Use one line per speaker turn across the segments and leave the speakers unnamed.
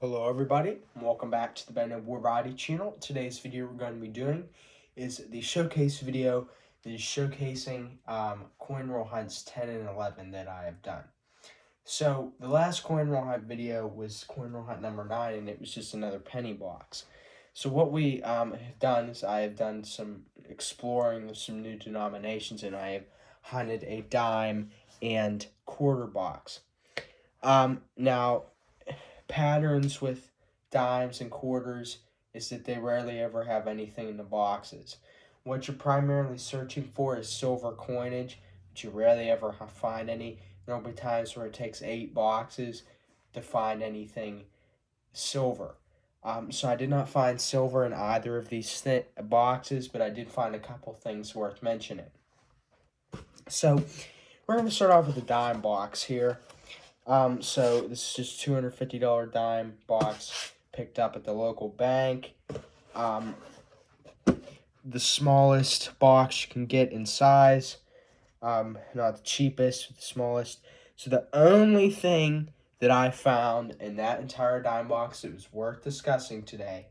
Hello everybody, and welcome back to the Ben of Variety channel. Today's video we're going to be doing is the showcase video that is showcasing coin roll hunts 10 and 11 that I have done. So the last coin roll hunt video was coin roll hunt number 9, and it was just another penny box. So what we have done is I have done some exploring of some new denominations, and I have hunted a dime and quarter box. Now patterns with dimes and quarters is that they rarely ever have anything in the boxes. What you're primarily searching for is silver coinage, but you rarely ever find any. There'll be times where it takes 8 boxes to find anything silver. So I did not find silver in either of these boxes, but I did find a couple things worth mentioning. So we're going to start off with the dime box here. So this is just $250 dime box picked up at the local bank. The smallest box you can get in size. Not the cheapest, the smallest. So the only thing that I found in that entire dime box that was worth discussing today,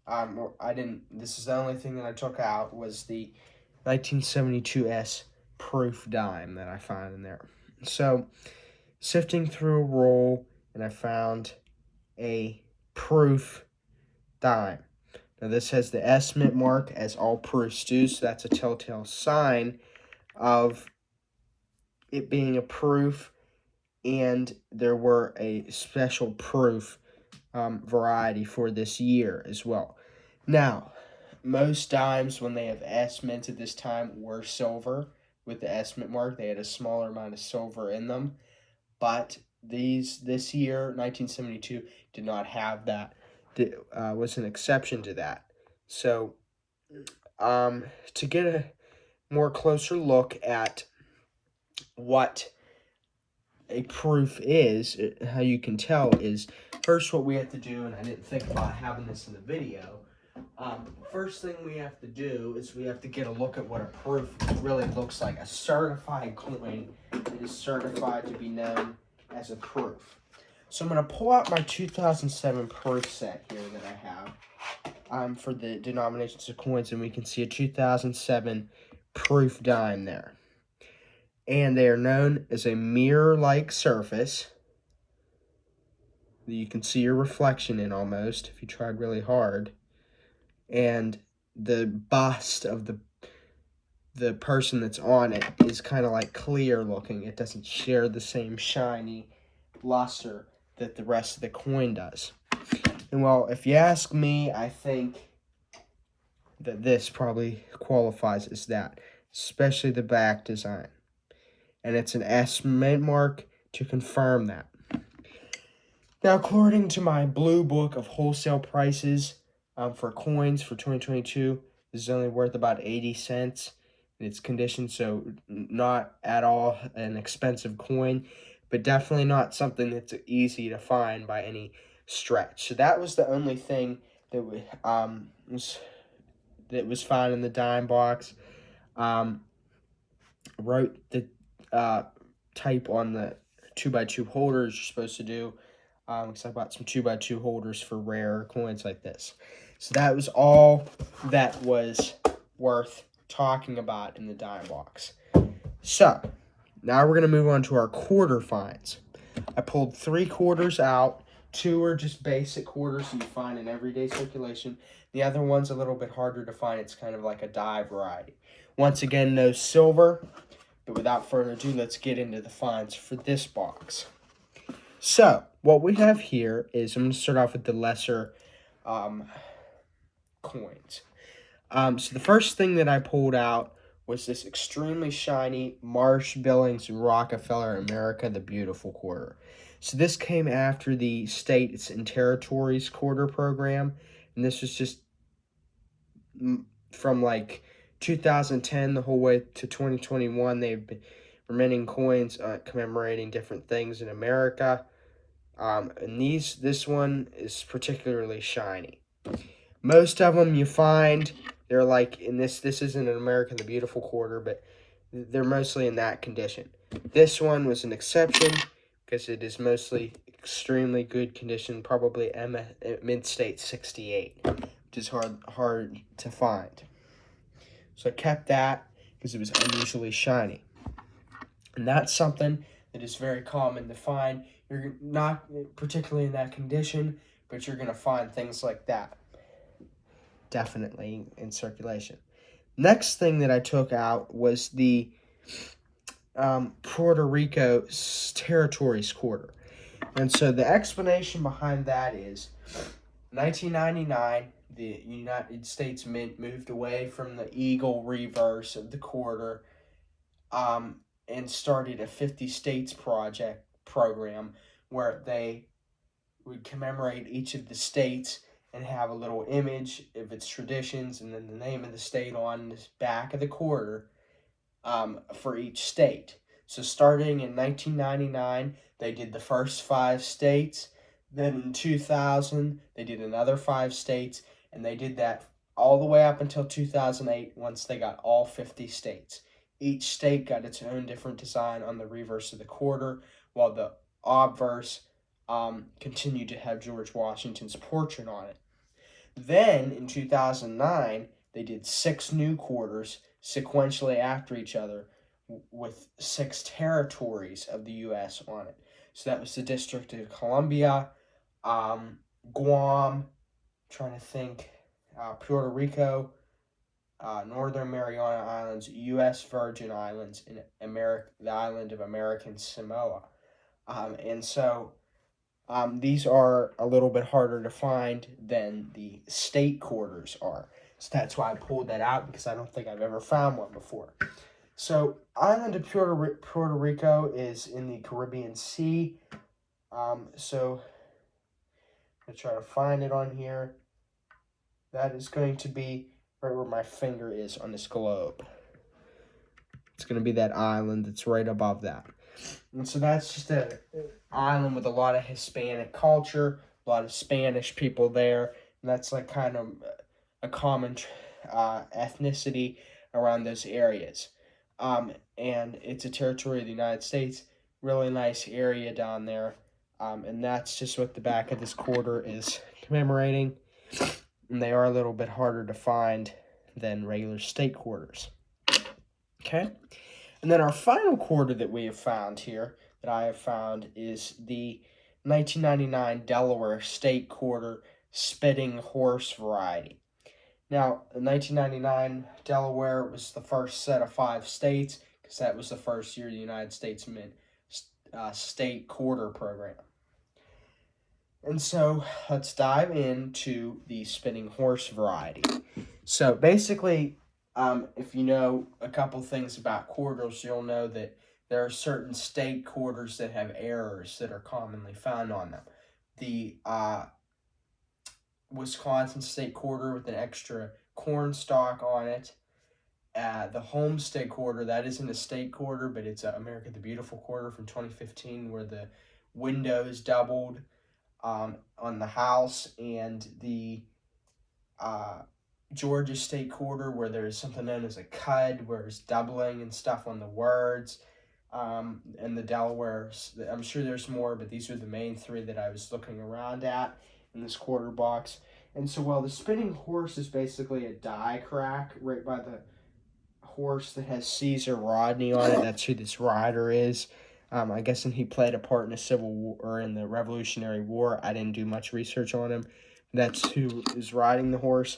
this is the only thing that I took out, was the 1972S proof dime that I found in there. So sifting through a roll, and I found a proof dime. Now this has the S mint mark, as all proofs do, so that's a telltale sign of it being a proof, and there were a special proof variety for this year as well. Now, most dimes when they have S mint at this time were silver with the S mint mark. They had a smaller amount of silver in them. But this year, 1972, did not have that. Was an exception to that. So, to get a more closer look at what a proof is, how you can tell is, first what we have to do, and I didn't think about having this in the video, first thing we have to do is we have to get a look at what a proof really looks like. A certified coin that is certified to be known as a proof. So I'm going to pull out my 2007 proof set here that I have for the denominations of coins, and we can see a 2007 proof dime there. And they are known as a mirror-like surface that you can see your reflection in almost if you tried really hard. And the bust of the person that's on it is kind of like clear looking. It doesn't share the same shiny luster that the rest of the coin does. And well, if you ask me, I think that this probably qualifies as that, especially the back design. And it's an S mint mark to confirm that. Now, according to my blue book of wholesale prices for coins for 2022, this is only worth about 80 cents in its condition, so not at all an expensive coin, but definitely not something that's easy to find by any stretch. So that was the only thing that was found in the dime box. Wrote the type on the 2x2 holders you're supposed to do, because I bought some 2x2 holders for rare coins like this. So that was all that was worth talking about in the dime box. So now we're going to move on to our quarter finds. I pulled 3 quarters out. 2 are just basic quarters you find in everyday circulation. The other one's a little bit harder to find. It's kind of like a die variety. Once again, no silver. But without further ado, let's get into the finds for this box. So, what we have here is, I'm going to start off with the lesser coins. So the first thing that I pulled out was this extremely shiny Marsh Billings Rockefeller America the Beautiful quarter. So this came after the States and Territories quarter program, and this was just from like 2010 the whole way to 2021. They've been minting coins commemorating different things in America, and this one is particularly shiny. Most of them you find, they're like in this isn't an America the Beautiful quarter, but they're mostly in that condition. This one was an exception. because it is mostly extremely good condition, probably Mint State 68, which is hard to find. So I kept that because it was unusually shiny. And that's something that is very common to find. You're not particularly in that condition, but you're going to find things like that definitely in circulation. Next thing that I took out was the Puerto Rico Territories Quarter. And so the explanation behind that is 1999, the United States Mint moved away from the eagle reverse of the quarter and started a 50 states program where they would commemorate each of the states and have a little image of its traditions and then the name of the state on the back of the quarter for each state. So starting in 1999, they did the first 5 states. Then in 2000, they did another 5 states, and they did that all the way up until 2008 once they got all 50 states. Each state got its own different design on the reverse of the quarter, while the obverse continued to have George Washington's portrait on it. Then in 2009, they did 6 new quarters sequentially after each other with 6 territories of the U.S. on it. So that was the District of Columbia, Guam, trying to think, Puerto Rico, Northern Mariana Islands, U.S. Virgin Islands, and the island of American Samoa. And so these are a little bit harder to find than the state quarters are. So that's why I pulled that out, because I don't think I've ever found one before. So island of Puerto Rico is in the Caribbean Sea. So I'm going to try to find it on here. That is going to be right where my finger is on this globe. It's going to be that island that's right above that. And so that's just an island with a lot of Hispanic culture, a lot of Spanish people there. And that's like kind of a common ethnicity around those areas. And it's a territory of the United States. Really nice area down there. And that's just what the back of this quarter is commemorating. And they are a little bit harder to find than regular state quarters. Okay? And then our final quarter that we have found here, that I have found, is the 1999 Delaware State Quarter Spitting Horse variety. Now, in 1999, Delaware was the first set of 5 states, because that was the first year the United States Mint state quarter program. And so let's dive into the Spitting Horse variety. So basically, if you know a couple things about quarters, you'll know that there are certain state quarters that have errors that are commonly found on them. The Wisconsin state quarter with an extra corn stalk on it. The Homestead quarter, that isn't a state quarter, but it's America the Beautiful quarter from 2015, where the windows doubled on the house, and the Georgia state quarter, where there's something known as a cud, where it's doubling and stuff on the words, and the Delaware. I'm sure there's more, but these are the main 3 that I was looking around at in this quarter box. And so, the Spitting Horse is basically a die crack right by the horse that has Caesar Rodney on it. That's who this rider is. I guess he played a part in the Civil War or in the Revolutionary War. I didn't do much research on him. That's who is riding the horse.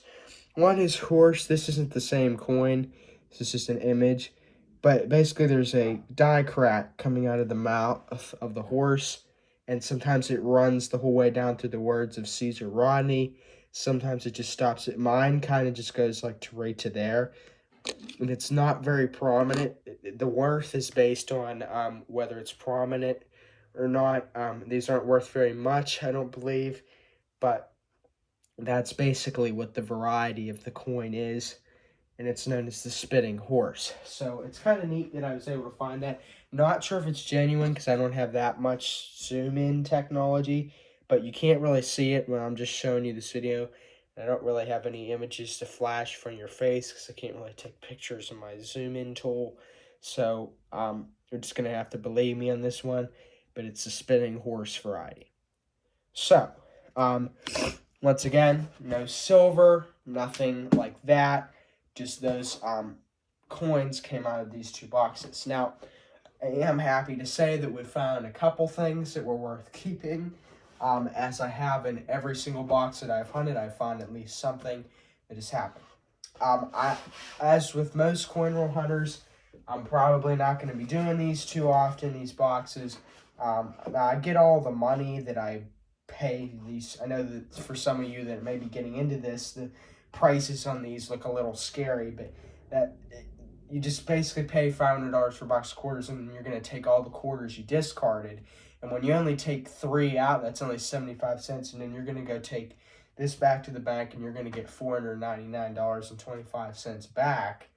On his horse, this isn't the same coin. This is just an image. But basically, there's a die crack coming out of the mouth of the horse. And sometimes it runs the whole way down through the words of Caesar Rodney. Sometimes it just stops at mine, kind of just goes like right to there. And it's not very prominent. The worth is based on whether it's prominent or not. These aren't worth very much, I don't believe. But that's basically what the variety of the coin is. And it's known as the Spitting Horse. So it's kind of neat that I was able to find that. Not sure if it's genuine because I don't have that much zoom in technology. But you can't really see it when I'm just showing you this video. I don't really have any images to flash from your face because I can't really take pictures of my zoom in tool. So you're just going to have to believe me on this one. but it's a spinning horse variety. So, once again, no silver, nothing like that. Just those coins came out of these two boxes. Now, I am happy to say that we found a couple things that were worth keeping. As I have in every single box that I've hunted, I've found at least something that has happened. As with most coin roll hunters, I'm probably not going to be doing these too often, these boxes. I get all the money that I pay these. I know that for some of you that may be getting into this, the prices on these look a little scary, but that you just basically pay $500 for a box of quarters, and you're going to take all the quarters you discarded. And when you only take 3 out, that's only 75 cents, and then you're going to go take this back to the bank, and you're going to get $499.25 back.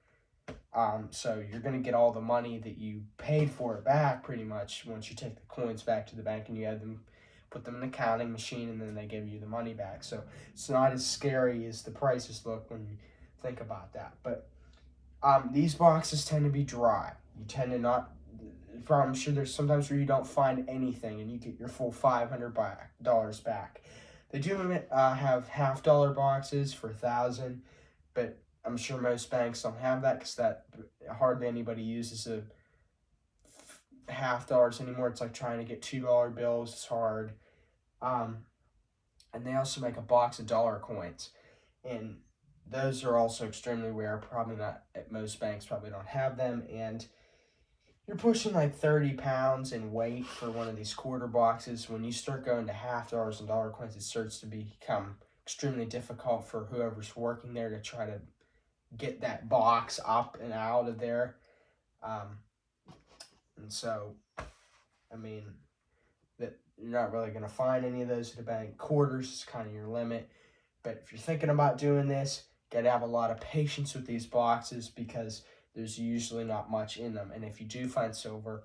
So you're going to get all the money that you paid for it back pretty much once you take the coins back to the bank and you have them, put them in the counting machine, and then they give you the money back. So it's not as scary as the prices look when you think about that. But these boxes tend to be dry. You tend to not, I'm sure there's sometimes where you don't find anything and you get your full $500 back. They do have $50 boxes for $1,000, but I'm sure most banks don't have that because that hardly anybody uses a $50 anymore. It's like trying to get $2 bills. It's hard. And they also make a box of dollar coins, and those are also extremely rare. Probably not at most banks. Probably don't have them, and you're pushing like 30 pounds in weight for one of these quarter boxes. When you start going to $50 and dollar coins, it starts to become extremely difficult for whoever's working there to try to get that box up and out of there. And so, I mean, that you're not really going to find any of those at a bank. Quarters is kind of your limit. But if you're thinking about doing this, you got to have a lot of patience with these boxes because there's usually not much in them. And if you do find silver,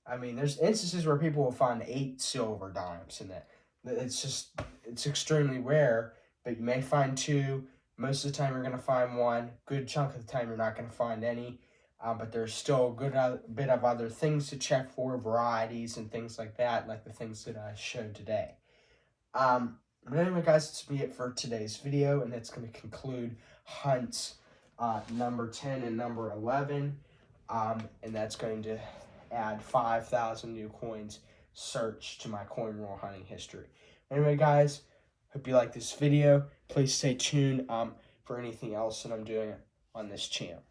I mean, there's instances where people will find 8 silver dimes in that. It's extremely rare, but you may find 2. Most of the time you're going to find 1. Good chunk of the time you're not going to find any. But there's still a good bit of other things to check for, varieties and things like that, like the things that I showed today. But anyway, guys, that's be it for today's video, and that's going to conclude hunts number 10 and number 11, and that's going to add 5,000 new coins searched to my coin roll hunting history. Anyway, guys, hope you like this video. Please stay tuned for anything else that I'm doing on this channel.